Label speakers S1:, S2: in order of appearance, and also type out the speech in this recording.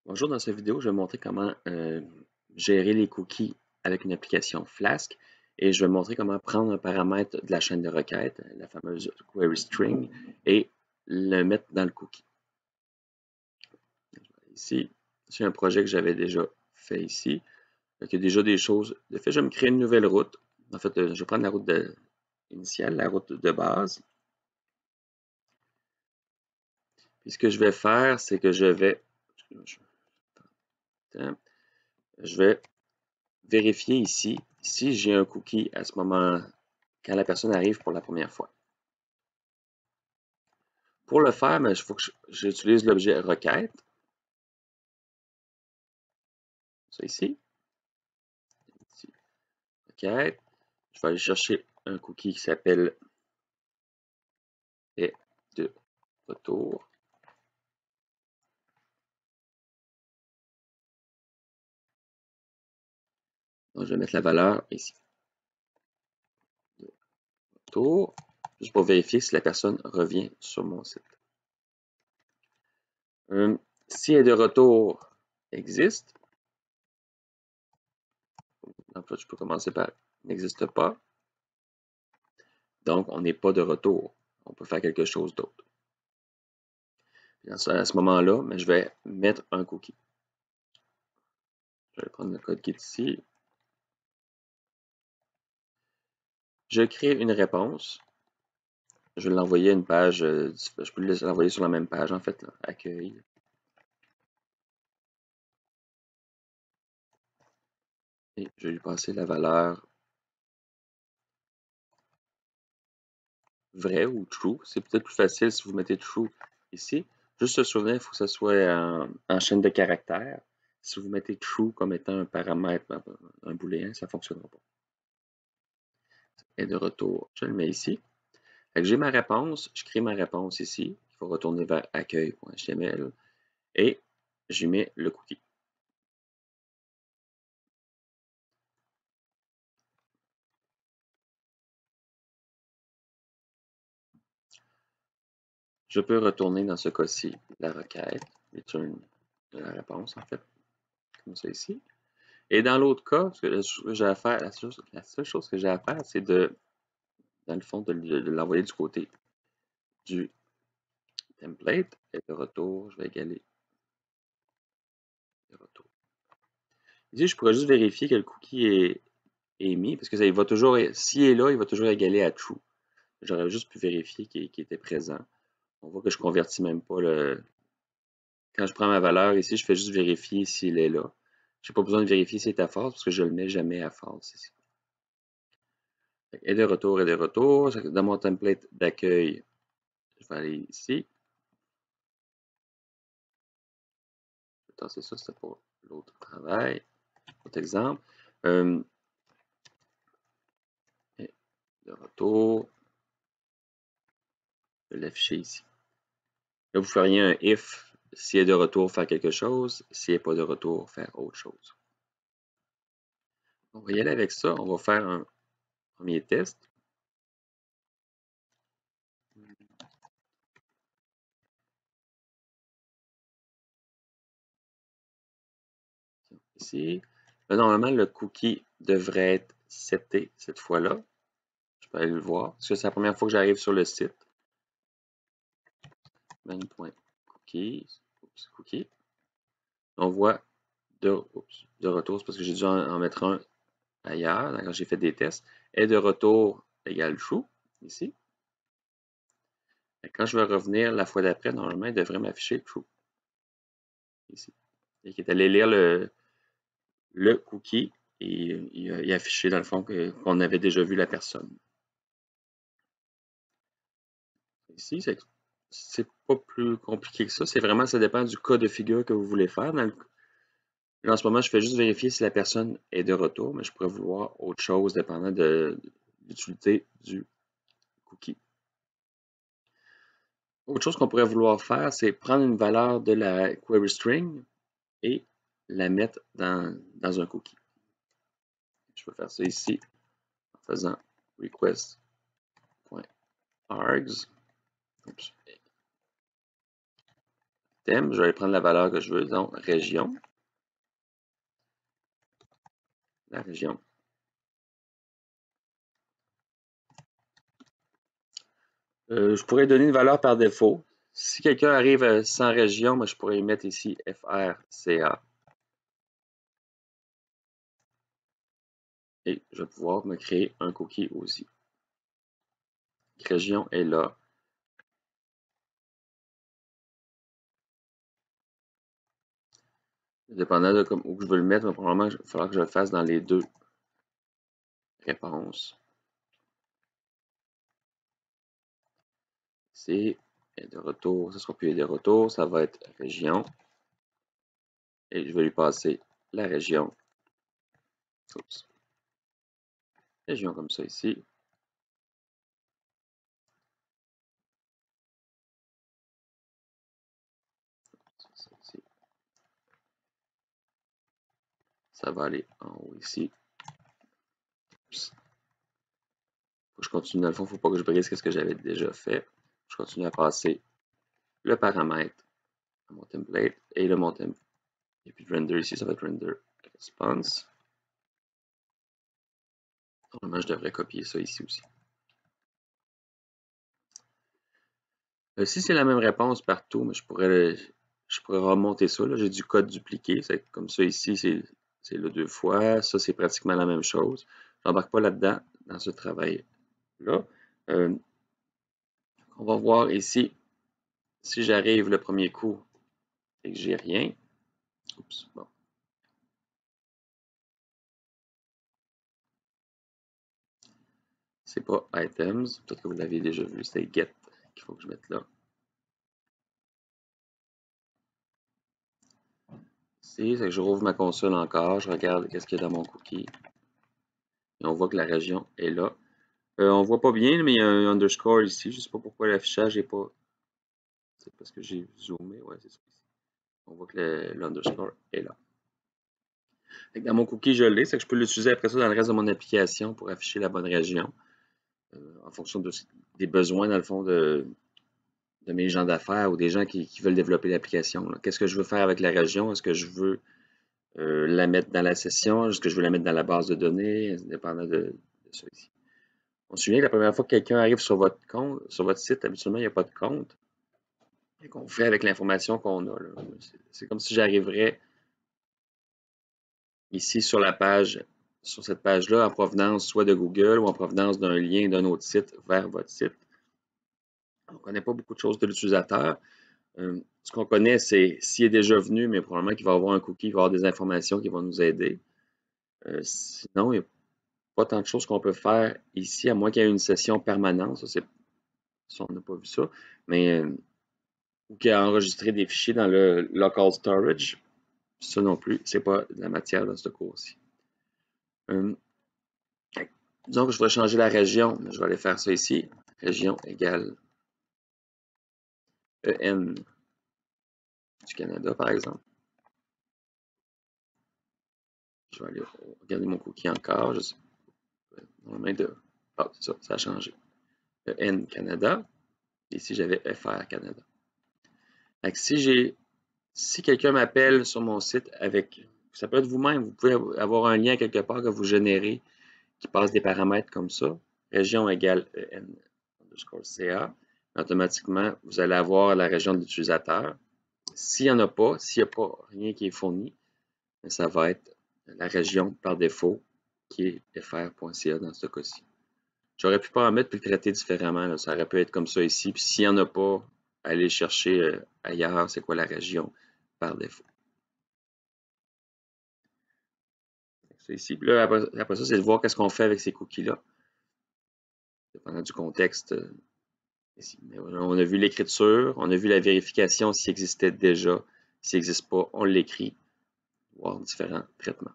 S1: Bonjour, dans cette vidéo, je vais montrer comment gérer les cookies avec une application Flask et je vais montrer comment prendre un paramètre de la chaîne de requête, la fameuse query string, et le mettre dans le cookie. Ici, c'est un projet que j'avais déjà fait ici. Donc, il y a déjà des choses. De fait, je vais me créer une nouvelle route. En fait, je vais prendre la route initiale, la route de base. Puis ce que je vais faire, c'est que je vais vérifier ici si j'ai un cookie à ce moment, quand la personne arrive pour la première fois. Pour le faire, il faut que j'utilise l'objet requête. Ça ici. Requête. Je vais aller chercher un cookie qui s'appelle est de retour. Donc, je vais mettre la valeur ici. De retour. Juste pour vérifier si la personne revient sur mon site. Si est de retour existe, en fait, je peux commencer par n'existe pas. Donc, on n'est pas de retour. On peut faire quelque chose d'autre. À ce moment-là, je vais mettre un cookie. Je vais prendre le code qui est ici. Je crée une réponse. Je vais l'envoyer à une page. Je peux l'envoyer sur la même page, en fait, là, accueil. Et je vais lui passer la valeur vrai ou true. C'est peut-être plus facile si vous mettez true ici. Juste se souvenir, il faut que ce soit en chaîne de caractères. Si vous mettez true comme étant un paramètre, un booléen, ça ne fonctionnera pas. Et de retour, je le mets ici. J'ai ma réponse, je crée ma réponse ici. Il faut retourner vers accueil.html et je mets le cookie. Je peux retourner dans ce cas-ci la requête, return de la réponse, en fait, comme ça ici. Et dans l'autre cas, parce que la seule chose que j'ai à faire, c'est dans le fond, de l'envoyer du côté du template. Et de retour, je vais égaler de retour. Ici, je pourrais juste vérifier que le cookie est mis, parce que ça, il va toujours, s'il est là, il va toujours égaler à true. J'aurais juste pu vérifier qu'il était présent. On voit que je ne convertis même pas le. Quand je prends ma valeur ici, je fais juste vérifier s'il est là. Je n'ai pas besoin de vérifier s'il est à false parce que je ne le mets jamais à false ici. Et de retour, et de retour. Dans mon template d'accueil, je vais aller ici. Je vais tasser ça, c'est pour l'autre travail. Autre exemple. Et de retour. Je vais l'afficher ici. Là, vous feriez un if. S'il est de retour, faire quelque chose. S'il n'est pas de retour, faire autre chose. On va y aller avec ça. On va faire un premier test. Ici. Là, normalement, le cookie devrait être seté cette fois-là. Je peux aller le voir. Parce que c'est la première fois que j'arrive sur le site. main.cookies. Cookie. On voit de retour, c'est parce que j'ai dû en mettre un ailleurs, quand j'ai fait des tests. Et de retour égale true, ici. Et quand je vais revenir la fois d'après, normalement, il devrait m'afficher true. Ici. Et qui est allé lire le cookie et il a affiché dans le fond qu'on avait déjà vu la personne. Ici, c'est pas plus compliqué que ça. C'est vraiment, ça dépend du cas de figure que vous voulez faire. Là, en ce moment, je fais juste vérifier si la personne est de retour, mais je pourrais vouloir autre chose dépendant de l'utilité du cookie. Autre chose qu'on pourrait vouloir faire, c'est prendre une valeur de la query string et la mettre dans un cookie. Je peux faire ça ici en faisant request.args. thème. Je vais aller prendre la valeur que je veux, donc région. La région. Je pourrais donner une valeur par défaut. Si quelqu'un arrive sans région, moi, je pourrais y mettre ici FRCA. Et je vais pouvoir me créer un cookie aussi. Région est là. Dépendant de où je veux le mettre, probablement, il va falloir que je le fasse dans les deux réponses. C'est de retour, ça sera plus de retour, ça va être région. Et je vais lui passer la région. Oups. Région comme ça ici. Ça va aller en haut ici. Oups. Faut que je continue, dans le fond, il ne faut pas que je brise ce que j'avais déjà fait. Je continue à passer le paramètre à mon template et le mon template. Et puis render ici, ça va être render response. Normalement, je devrais copier ça ici aussi. Si c'est la même réponse partout, mais je pourrais remonter ça. J'ai du code dupliqué. Comme ça ici, c'est le 2 fois. Ça, c'est pratiquement la même chose. Je n'embarque pas là-dedans, dans ce travail-là. On va voir ici, si j'arrive le premier coup et que j'ai rien. Oups, bon. C'est pas items. Peut-être que vous l'avez déjà vu. C'est get qu'il faut que je mette là. C'est que je rouvre ma console encore. Je regarde qu'est-ce qu'il y a dans mon cookie. Et on voit que la région est là. On voit pas bien, mais il y a un underscore ici. Je ne sais pas pourquoi l'affichage n'est pas. C'est parce que j'ai zoomé. Ouais, c'est ça. On voit que l'underscore est là. Dans mon cookie, je l'ai. C'est que je peux l'utiliser après ça dans le reste de mon application pour afficher la bonne région. En fonction des besoins, dans le fond, de mes gens d'affaires ou des gens qui veulent développer l'application. Qu'est-ce que je veux faire avec la région? Est-ce que je veux la mettre dans la session? Est-ce que je veux la mettre dans la base de données? Dépendant de ça ici. On se souvient que la première fois que quelqu'un arrive sur votre compte, sur votre site, habituellement, il n'y a pas de compte. Et qu'on fait avec l'information qu'on a. C'est comme si j'arriverais ici sur la page, sur cette page-là, en provenance soit de Google ou en provenance d'un lien d'un autre site vers votre site. On ne connaît pas beaucoup de choses de l'utilisateur. Ce qu'on connaît, c'est s'il est déjà venu, mais probablement qu'il va avoir un cookie, il va avoir des informations qui vont nous aider. Sinon, il n'y a pas tant de choses qu'on peut faire ici, à moins qu'il y ait une session permanente. Ça, on n'a pas vu ça. Mais ou qu'il y a enregistré des fichiers dans le local storage. Ça non plus, c'est pas de la matière dans ce cours-ci. Disons que je voudrais changer la région. Je vais aller faire ça ici. Région égale EN du Canada, par exemple. Je vais aller regarder mon cookie encore. Je sais pas. C'est ça, ça a changé. EN Canada. Ici, j'avais FR Canada. Donc, si quelqu'un m'appelle sur mon site avec, ça peut être vous-même, vous pouvez avoir un lien quelque part que vous générez qui passe des paramètres comme ça. Région égale EN_CA. Automatiquement, vous allez avoir la région de l'utilisateur. S'il n'y en a pas, s'il n'y a pas rien qui est fourni, ça va être la région par défaut qui est fr.ca dans ce cas-ci. J'aurais pu pas en mettre puis le traiter différemment. Là. Ça aurait pu être comme ça ici. Puis s'il n'y en a pas, aller chercher ailleurs, c'est quoi la région par défaut. Ça ici. Puis là, après ça, c'est de voir qu'est-ce qu'on fait avec ces cookies-là. Dépendant du contexte. Ici. Mais on a vu l'écriture, on a vu la vérification s'il existait déjà. S'il n'existe pas, on l'écrit. Voir différents traitements.